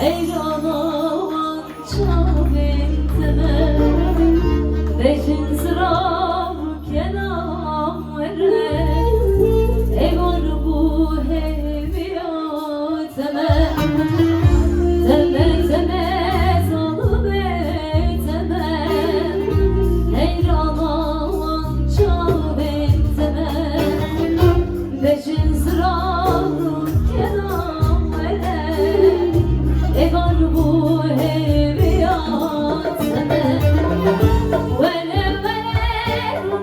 Heyranam çabinteme Beşin sıram kenam vere Evar bu heviyateme Teme teme zalim eteme Heyranam çabinteme Beşin sıram kenam vere Evar bu heviyateme Vele vele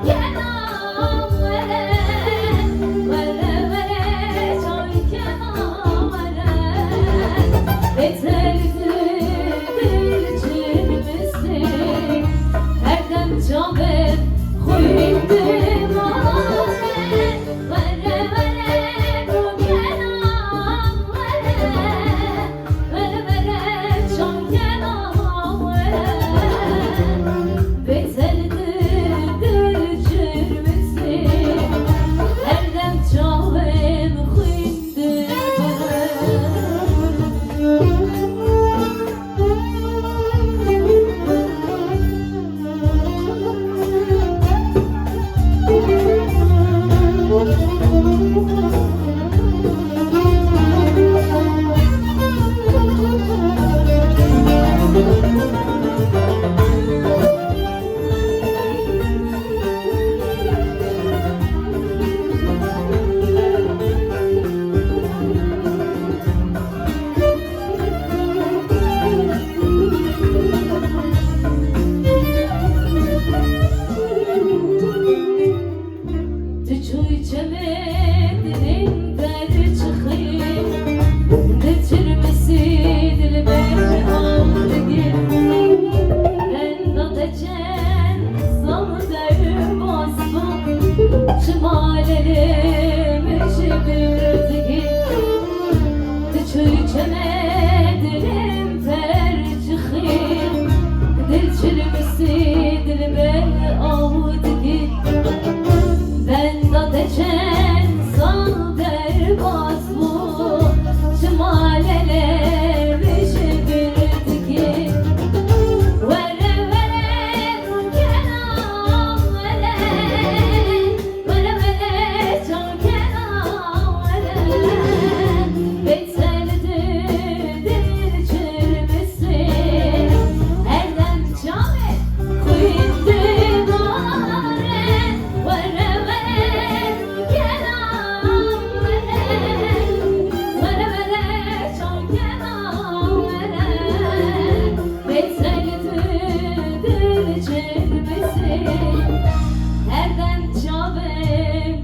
kenam vele Vele vele çay kenam vele Beterdir çirmesi Her dem cabet huyundim Vele vele kenam vele Vele vele çay kenam vele Beterdir çirmesi Her dem cabet huyundim Çuy çemedim der çıkayım Getirmesi dilime aldı gel Ben da deçen sana derim basmam Çımalelime çevirdi gel Çuy çemedim der çıkayım Getirmesi dilime aldı gel Ben da deçen sal derbaz bu Şimalelerimi çevirdi ki Vere vere kenam vere Vere vere can kenam vere Beterdir çirmesi Erdem camet kuyundim are Vere Çelmesi, herden çabe